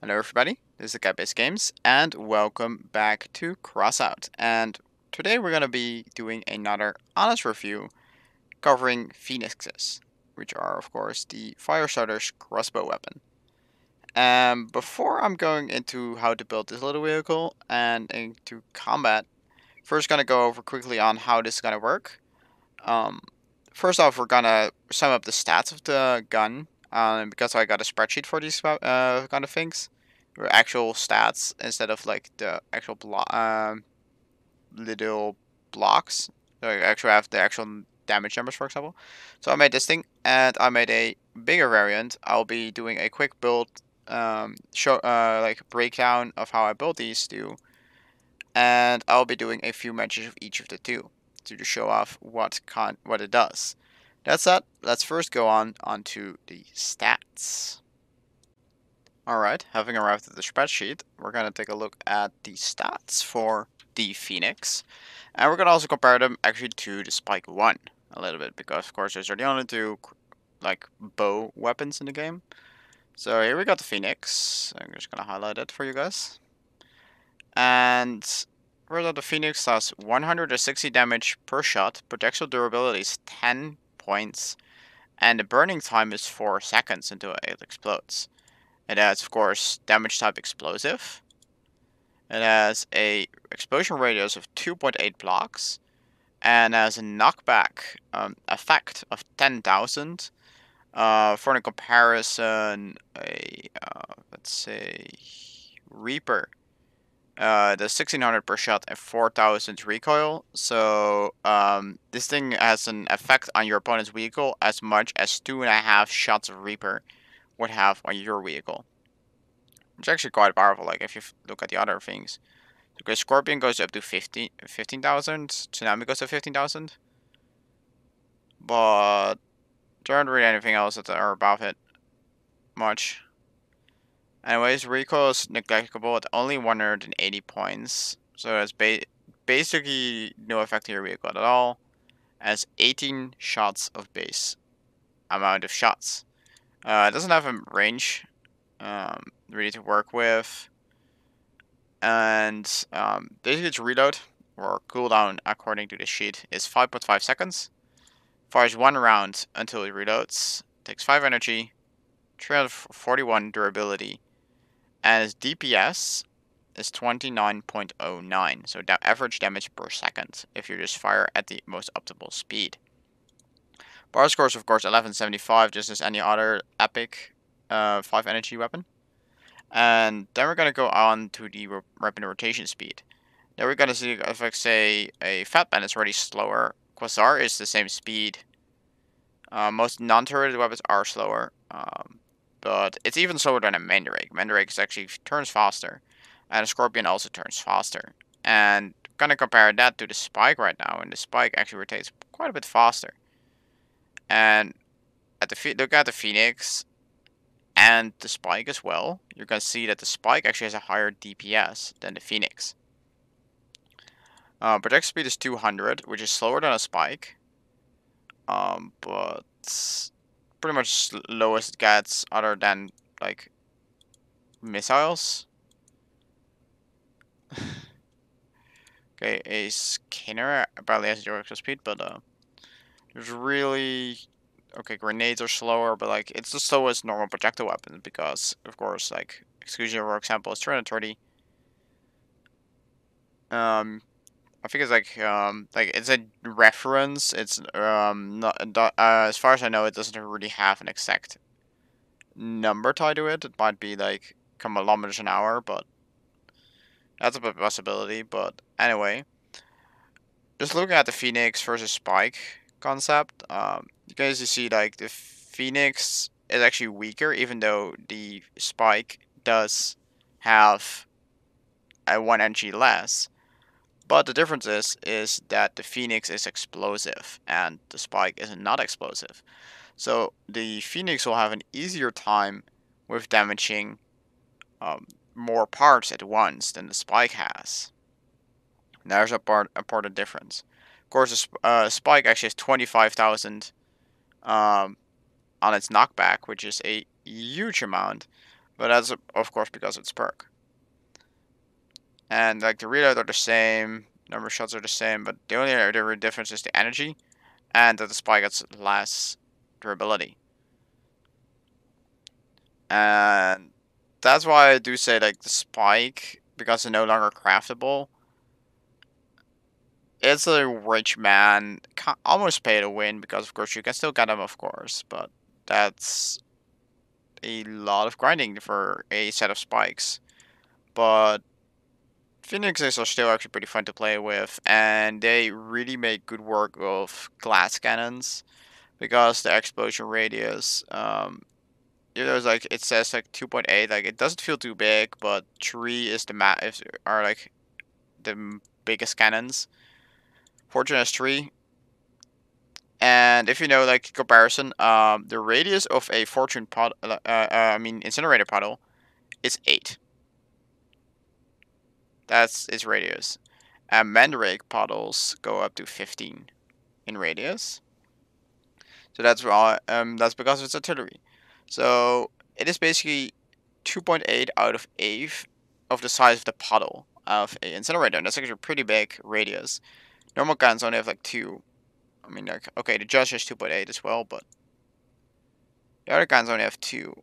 Hello everybody, this is Cat Games, and welcome back to Crossout. And today we're going to be doing another honest review covering Phoenixes, which are of course the Firestarter's crossbow weapon. Before I'm going into how to build this little vehicle and into combat, first gonna go over quickly on how this is gonna work. Um, First off, we're gonna sum up the stats of the gun, because I got a spreadsheet for these kind of things, or actual stats instead of like the actual little blocks. So I actually have the actual damage numbers, for example. So I made this thing, and I made a bigger variant. I'll be doing a quick build, show like breakdown of how I built these two, and I'll be doing a few mentions of each of the two to just show off what it does. That's that. Let's first go onto the stats. Alright, having arrived at the spreadsheet, we're gonna take a look at the stats for the Phoenix. And we're gonna also compare them actually to the Spike 1 a little bit, because of course those are the only two like bow weapons in the game. So here we got the Phoenix. I'm just gonna highlight it for you guys. And the Phoenix does 160 damage per shot, projectile durability is 10 points, and the burning time is 4 seconds until it explodes. It has, of course, damage type explosive. It has a explosion radius of 2.8 blocks, and has a knockback effect of 10,000. For the comparison, let's say Reaper, the 1600 per shot and 4000 recoil. So this thing has an effect on your opponent's vehicle as much as 2.5 shots of Reaper would have on your vehicle. It's actually quite powerful, like if you look at the other things. Because Scorpion goes up to 15,000, Tsunami goes to 15,000. But there aren't really anything else that are above it much. Anyways, recoil is neglectable at only 180 points. So it's basically no effect on your vehicle at all. As 18 shots of base amount of shots. It doesn't have a range really to work with. And basically its reload or cooldown according to the sheet is 5.5 seconds. Fires one round until it reloads. Takes 5 energy, 341 durability, and its DPS is 29.09. So average damage per second if you just fire at the most optimal speed. Bar score is of course 1175, just as any other epic 5 energy weapon. And then we're gonna go on to the weapon rotation speed. Now we're gonna see if, like, say, a Fatman is already slower. Quasar is the same speed. Most non-turreted weapons are slower, but it's even slower than a Mandrake. Mandrake is actually turns faster, and a Scorpion also turns faster. And gonna compare that to the Spike right now, and the Spike actually rotates quite a bit faster. And look at the Phoenix and the Spike as well. You're gonna see that the Spike actually has a higher DPS than the Phoenix. Project speed is 200, which is slower than a Spike. But pretty much lowest it gets other than, like, missiles. Okay, a Skinner barely has zero extra speed, but there's really... Okay, grenades are slower, but, like, it's the slowest normal projectile weapon because, of course, like, Exclusion, for example, is 330. I think it's like it's a reference. It's not as far as I know, it doesn't really have an exact number tied to it. It might be like kilometers an hour, but that's a possibility. But anyway, just looking at the Phoenix versus Spike concept, you guys see like the Phoenix is actually weaker, even though the Spike does have a 1 energy less. But the difference is that the Phoenix is explosive and the Spike is not explosive. So the Phoenix will have an easier time with damaging more parts at once than the Spike has. There's a important difference. Of course, the Spike actually has 25,000 on its knockback, which is a huge amount. but that's of course because it's perk. And like the reload are the same, number of shots are the same, but the only other difference is the energy, and that the spike gets less durability. And that's why I do say like the spike, because it's no longer craftable. It's a rich man almost pay to win, because of course you can still get them, of course, but that's a lot of grinding for a set of spikes. But Phoenixes are still actually pretty fun to play with, and they really make good work of glass cannons, because the explosion radius, like it says like 2.8, like it doesn't feel too big, but 3 is are like the biggest cannons. Fortune has 3, and if you know like comparison, the radius of a fortune pod, incinerator puddle, is 8. That's its radius. And mandrake puddles go up to 15 in radius. So that's why that's because it's artillery. So it is basically 2.8 out of 8 of the size of the puddle of an incinerator. And that's actually a pretty big radius. Normal guns only have like 2. I mean, like, okay, the Judge has 2.8 as well, but the other guns only have 2.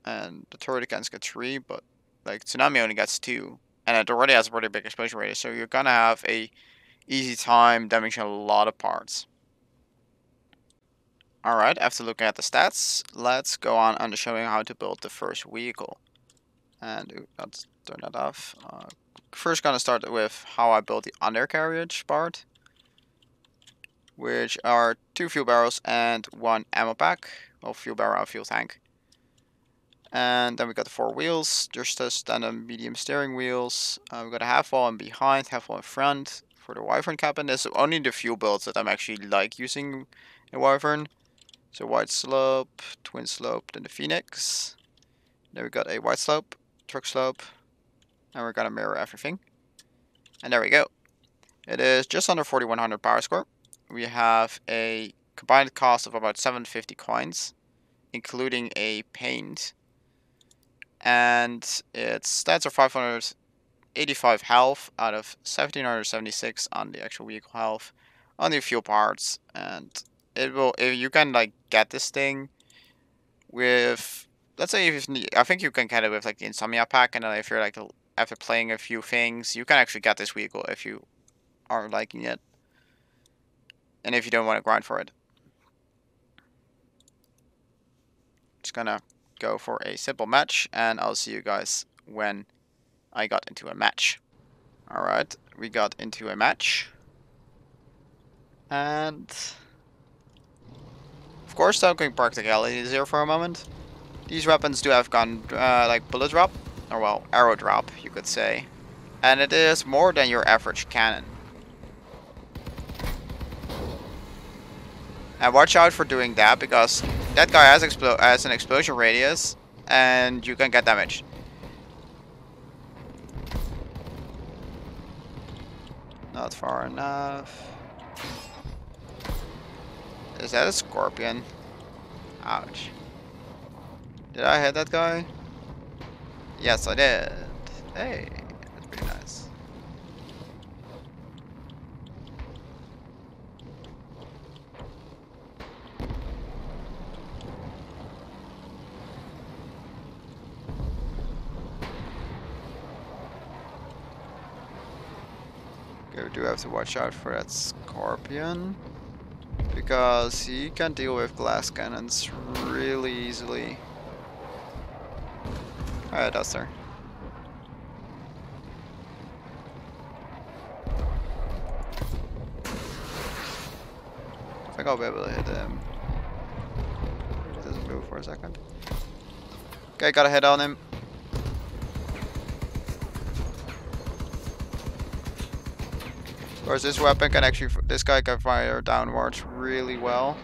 And the turret guns get 3, but like Tsunami only gets 2. And it already has a pretty big explosion radius, so you're gonna have a easy time damaging a lot of parts. Alright, after looking at the stats, let's go on to showing how to build the first vehicle. And let's turn that off. First gonna start with how I built the undercarriage part, which are 2 fuel barrels and 1 ammo pack. Well, fuel barrel and fuel tank. And then we got the 4 wheels, just a standard medium steering wheels. We got a half wall in behind, half wall in front for the Wyvern cabin. This is only the fuel builds that I'm actually like using in Wyvern. So white slope, twin slope, then the Phoenix. Then we got a white slope, truck slope, and we're gonna mirror everything. And there we go. It is just under 4100 power score. We have a combined cost of about 750 coins, including a paint. And its stats are 585 health out of 1776 on the actual vehicle health, on the fuel parts, and it will, if you can like get this thing with, let's say if you, I think you can get it with like the Insomnia pack, and then if you're like after playing a few things, you can actually get this vehicle if you are liking it, and if you don't want to grind for it. Just gonna go for a simple match, and I'll see you guys when I got into a match. Alright, we got into a match. And of course, talking practicalities here for a moment. These weapons do have gun, like bullet drop, or well, arrow drop, you could say. And it is more than your average cannon. And watch out for doing that, because that guy has an explosion radius, and you can get damaged. Not far enough. Is that a scorpion? Ouch. Did I hit that guy? Yes, I did. Hey, that's pretty nice. Okay, we do have to watch out for that scorpion, because he can deal with glass cannons really easily. Alright, that's there. I think I'll be able to hit him. He doesn't move for a second. Okay, got a hit on him. Of course, this weapon can actually, this guy can fire downwards really well.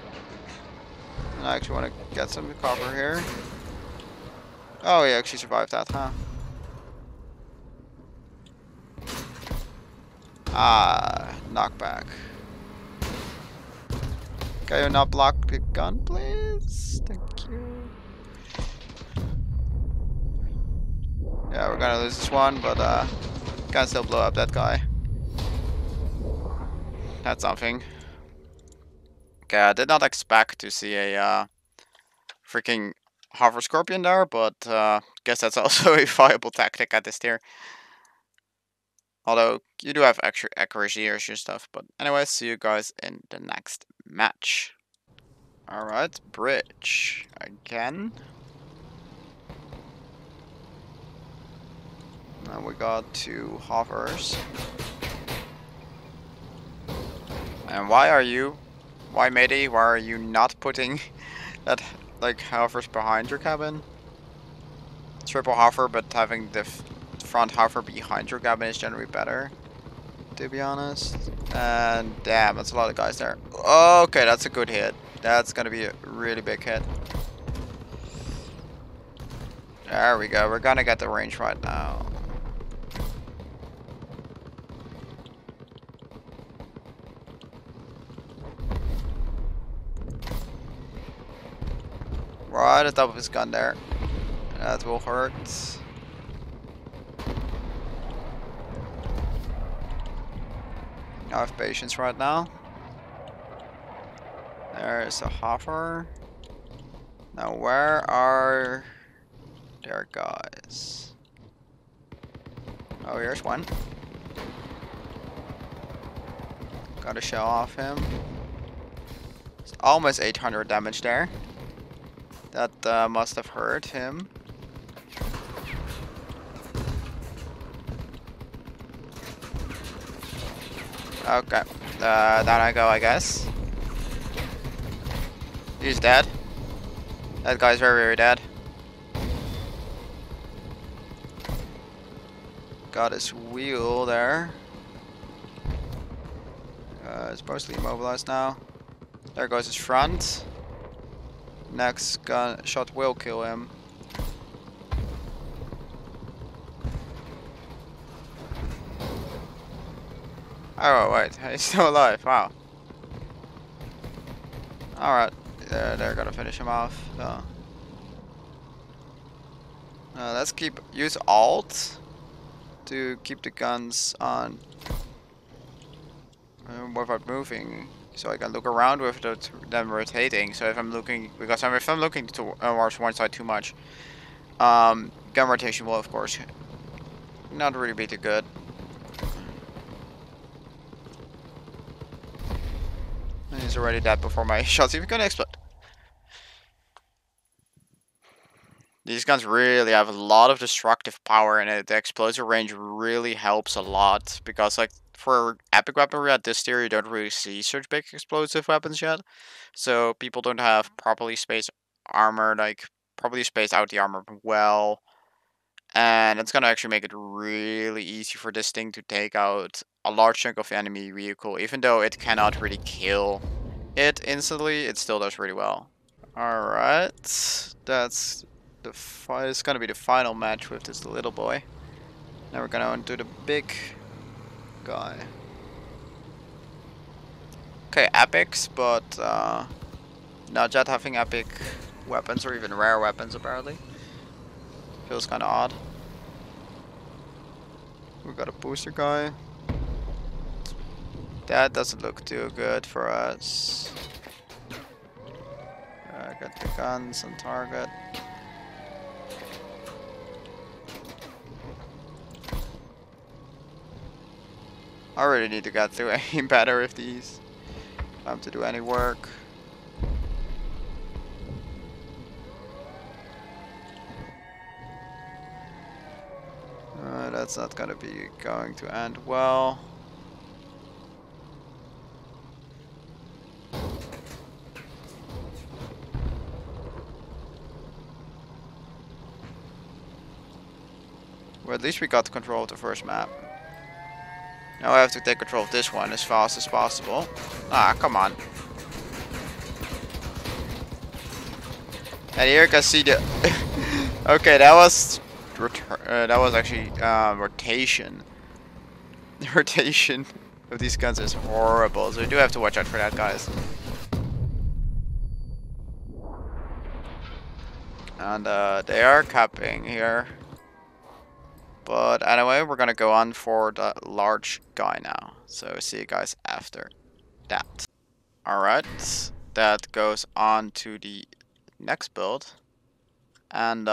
And I actually want to get some cover here. Oh, he actually survived that, huh? Ah, knockback. Can you not block the gun, please? Thank you. Yeah, we're gonna lose this one, but can still blow up that guy. That's something. Okay, I did not expect to see a freaking hover scorpion there, but guess that's also a viable tactic at this tier. Although you do have extra accuracy and stuff, but anyway, see you guys in the next match. Alright, bridge again. Now we got 2 hovers. And why matey, why are you not putting that like hovers behind your cabin? Triple hover, but having the front hover behind your cabin is generally better, to be honest. And damn, that's a lot of guys there. Okay, that's a good hit. That's gonna be a really big hit. There we go. We're gonna get the range right now. Right at the top of his gun there. That will hurt. I have patience right now. There's a hover. Now where are their guys? Oh, here's one. Gotta show off him. It's almost 800 damage there. That must have hurt him. Okay, down I go, I guess. He's dead. That guy's very, very dead. Got his wheel there. It's mostly immobilized now. There goes his front. Next gun shot will kill him. Oh wait, he's still alive. Wow. Alright, they're gonna finish him off. So. Let's use Alt to keep the guns on without moving, so I can look around with them rotating. So if I'm looking, because if I'm looking towards one side too much, gun rotation will of course not really be too good. He's already dead before my shots even gonna explode. These guns really have a lot of destructive power, and the explosive range really helps a lot, because like for epic weaponry at this tier you don't really see such big explosive weapons yet. So people don't have properly spaced armor, like properly spaced out the armor well. And it's gonna actually make it really easy for this thing to take out a large chunk of the enemy vehicle. Even though it cannot really kill it instantly, it still does really well. Alright, that's it's gonna be the final match with this little boy. Now we're gonna do the big guy. Okay, epics, but not yet having epic weapons or even rare weapons apparently. Feels kinda odd. We got a booster guy. That doesn't look too good for us. Got the guns on target. I really need to get through any better with these if I'm to do any work. That's not gonna be going to end well. Well, at least we got control of the first map. Now I have to take control of this one as fast as possible. Ah, come on. And here you can see the... Okay, that was actually rotation. The rotation of these guns is horrible, so you do have to watch out for that, guys. And they are capping here. But anyway, we're gonna go on for the large guy now. So see you guys after that. Alright, that goes on to the next build. And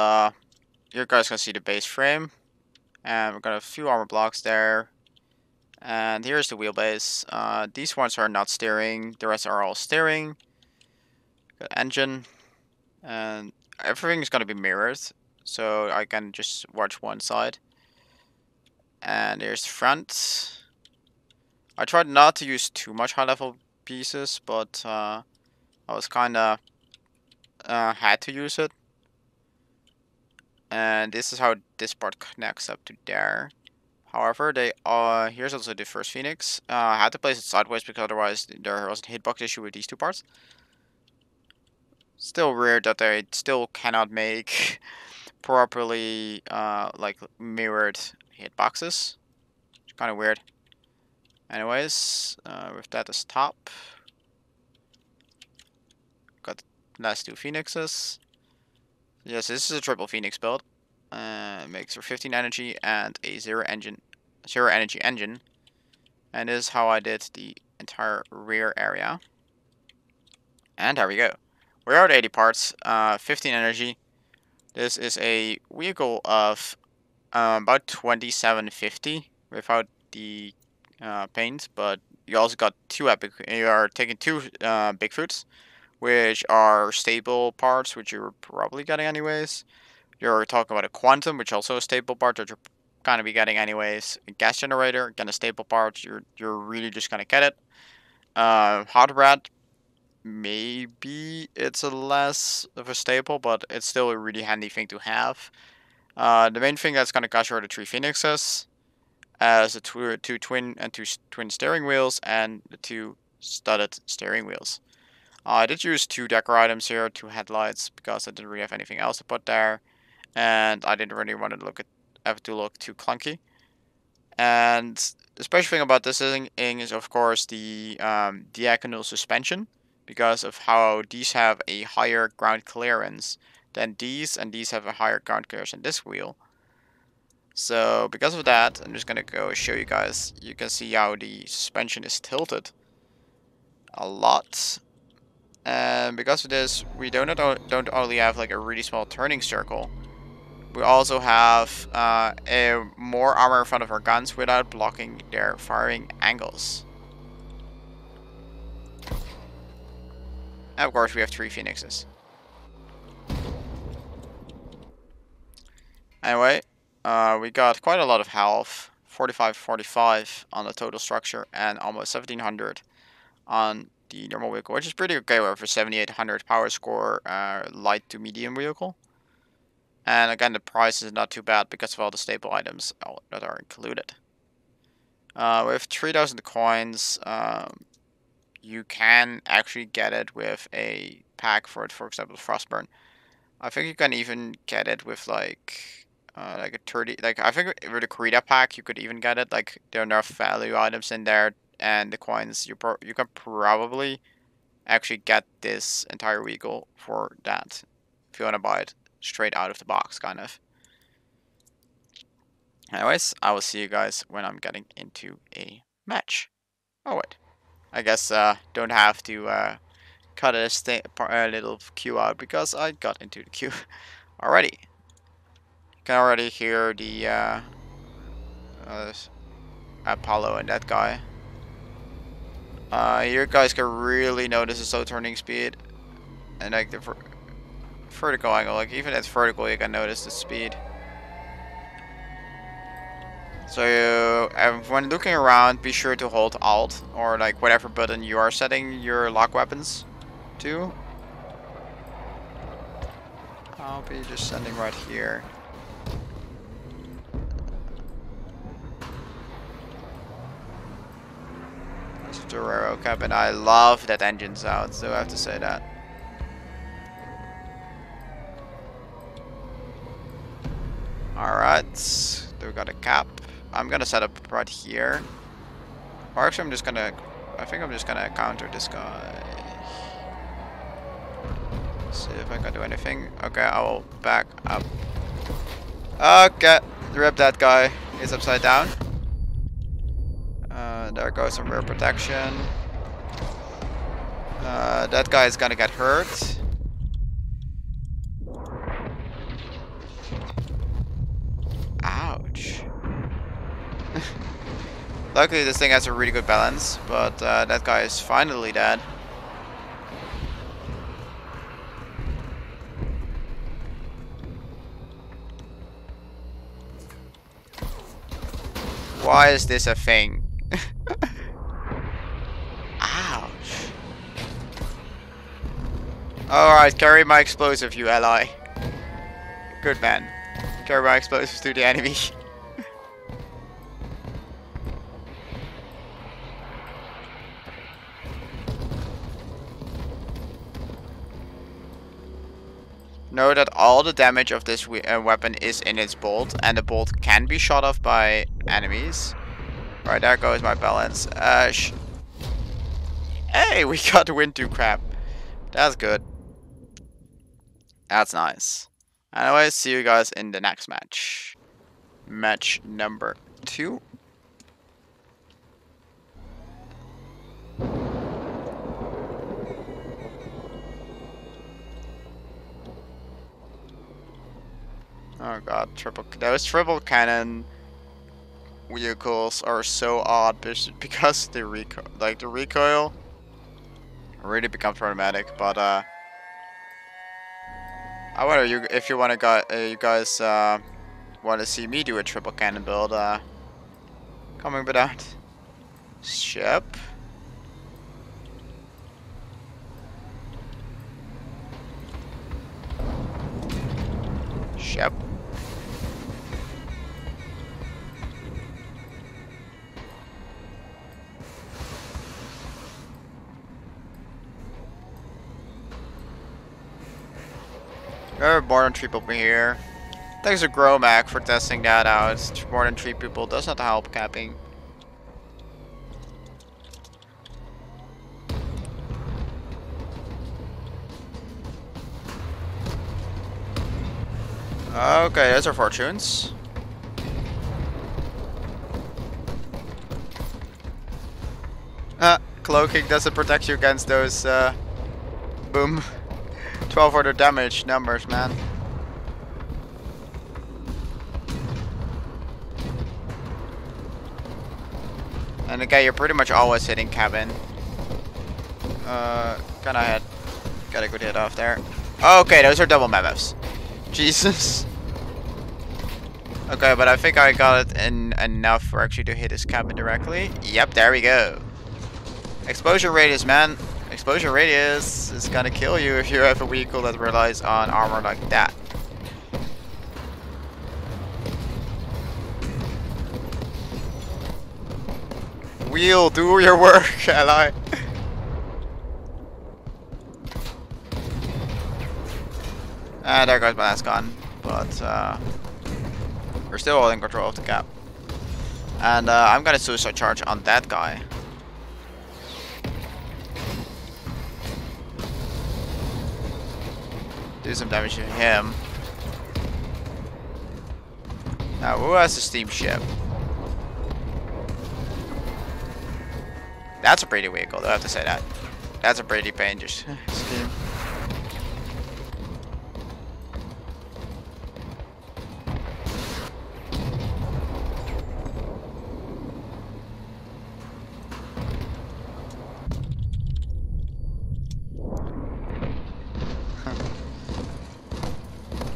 you guys can see the base frame. And we've got a few armor blocks there. And here's the wheelbase. These ones are not steering, the rest are all steering. Got engine. And everything is gonna be mirrored, so I can just watch one side. And there's the front. I tried not to use too much high level pieces, but I was kinda had to use it. And this is how this part connects up to there. However, they here's also the first Phoenix. I had to place it sideways because otherwise there was a hitbox issue with these two parts. Still weird that they still cannot make properly like mirrored hitboxes. It's kind of weird. Anyways, with that as top, got the last two Phoenixes. Yes, this is a triple Phoenix build. Makes for 15 energy and a zero energy engine. And this is how I did the entire rear area. And there we go. We're at 80 parts, 15 energy. This is a vehicle of about 2750 without the paint, but you also got two epic. You are taking two Bigfoots, which are stable parts, which you're probably getting anyways. You're talking about a Quantum, which also a stable part that you're gonna be getting anyways. A gas generator, again a stable part. You're really just gonna get it. Hot Rat, maybe it's a less of a staple, but it's still a really handy thing to have. The main thing that's gonna cost you are the three Phoenixes, as the two twin steering wheels and the two studded steering wheels. I did use two decor items here, two headlights, because I didn't really have anything else to put there, and I didn't really want to have to look too clunky. And the special thing about this thing is, of course, the diagonal suspension, because of how these have a higher ground clearance than these, and these have a higher ground clearance than this wheel. So because of that, I'm just gonna go show you guys. You can see how the suspension is tilted a lot, and because of this, we don't only have like a really small turning circle. We also have a more armor in front of our guns without blocking their firing angles. And of course, we have three Phoenixes. Anyway, we got quite a lot of health, 45 on the total structure, and almost 1700 on the normal vehicle, which is pretty okay for 7800 power score, light to medium vehicle. And again, the price is not too bad because of all the staple items that are included. With 3000 coins, you can actually get it with a pack for example, Frostburn. I think you can even get it with like a 30, like I think with the Corrida pack you could even get it. Like there are enough value items in there, and the coins you can probably actually get this entire vehicle for that if you want to buy it straight out of the box, kind of. Anyways, I will see you guys when I'm getting into a match. Oh wait, I guess don't have to cut a little queue out because I got into the queue already. You can already hear the Apollo and that guy. You guys can really notice the slow turning speed and like the vertical angle. Like even at vertical, you can notice the speed. So when looking around, be sure to hold Alt or like whatever button you are setting your lock weapons to. I'll be just standing right here. That's the Raro cabin. I love that engine sound, so I have to say that. Alright, so we got a cap. I'm gonna set up right here. Or actually I think I'm just gonna counter this guy. See if I can do anything. Okay, I will back up. Okay. Rip that guy. He's upside down. There goes some rear protection. That guy is gonna get hurt. Ouch. Luckily this thing has a really good balance, but that guy is finally dead. Why is this a thing? Ouch. Alright, carry my explosive, you ally. Good man. Carry my explosives to the enemy. Know that all the damage of this weapon is in its bolt, and the bolt can be shot off by enemies. Right, there goes my balance. Hey, we got the wind 2 crap. That's good. That's nice. Anyways, see you guys in the next match. Match number 2. Oh god, those triple cannon vehicles are so odd because the recoil really becomes problematic. But I wonder if you want to you guys want to see me do a triple cannon build. Coming with that ship. Ship. There are more than 3 people here. Thanks to Gromac for testing that out. More than 3 people does not help capping. Okay, those are fortunes. Cloaking doesn't protect you against those, boom. 1200 damage numbers, man. And again, you're pretty much always hitting cabin. Kinda got a good hit off there. Okay, those are double mammoths. Jesus. Okay, but I think I got it in enough for actually to hit his cabin directly. Yep, there we go. Exposure radius, man. Exposure radius is gonna kill you if you have a vehicle that relies on armor like that. Wheel, do your work, ally. There goes my last gun, but we're still all in control of the cap. And I'm gonna suicide charge on that guy. Do some damage to him. Now, who has a steamship? That's a pretty vehicle, though, I have to say that. That's a pretty dangerous steam.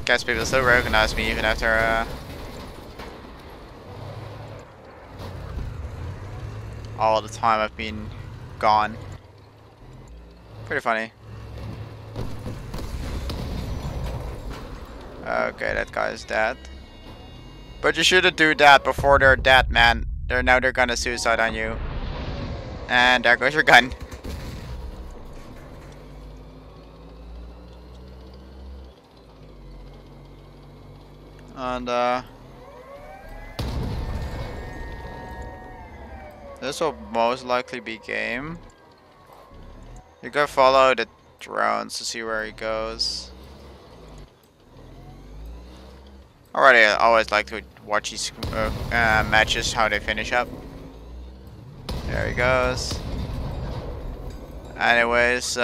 Guess people still recognize me even after all the time I've been gone. Pretty funny. Okay, that guy is dead. But you shouldn't do that before they're dead, man. They're gonna suicide on you. And there goes your gun. And this will most likely be game. You gotta follow the drones to see where he goes. Alrighty, I always like to watch these matches, how they finish up. There he goes. Anyways,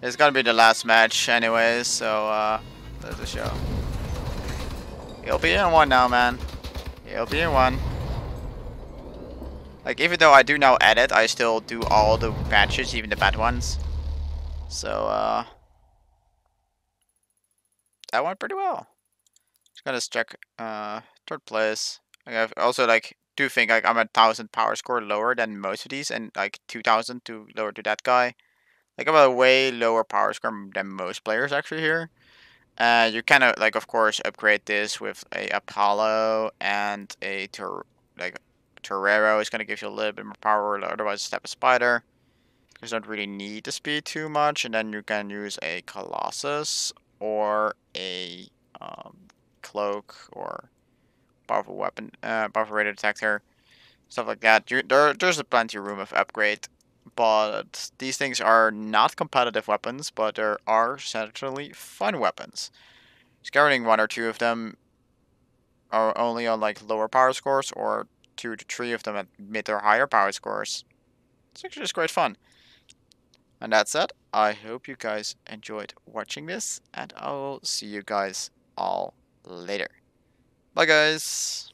it's gonna be the last match anyways, so there's the show. He'll be in one now, man. He'll be in one. Like, even though I do now edit, I still do all the matches, even the bad ones. So, that went pretty well. Just gonna check, third place. Like, I've also, like, do think, like, I'm 1,000 power score lower than most of these, and, like, 2,000 to lower to that guy. Like, I'm a way lower power score than most players, actually, here. You kind of, like, of course, upgrade this with a Apollo and a Torero. It's gonna give you a little bit more power, otherwise step a Spider. Because you don't really need the speed too much, and then you can use a Colossus or a Cloak or powerful weapon, powerful radar detector, stuff like that. There's a plenty of room of upgrade, but these things are not competitive weapons, but there are certainly fun weapons. Scouting one or two of them are only on like lower power scores, or 2 to 3 of them at mid or higher power scores. It's actually just great fun. And that said, I hope you guys enjoyed watching this, and I will see you guys all later. Bye, guys.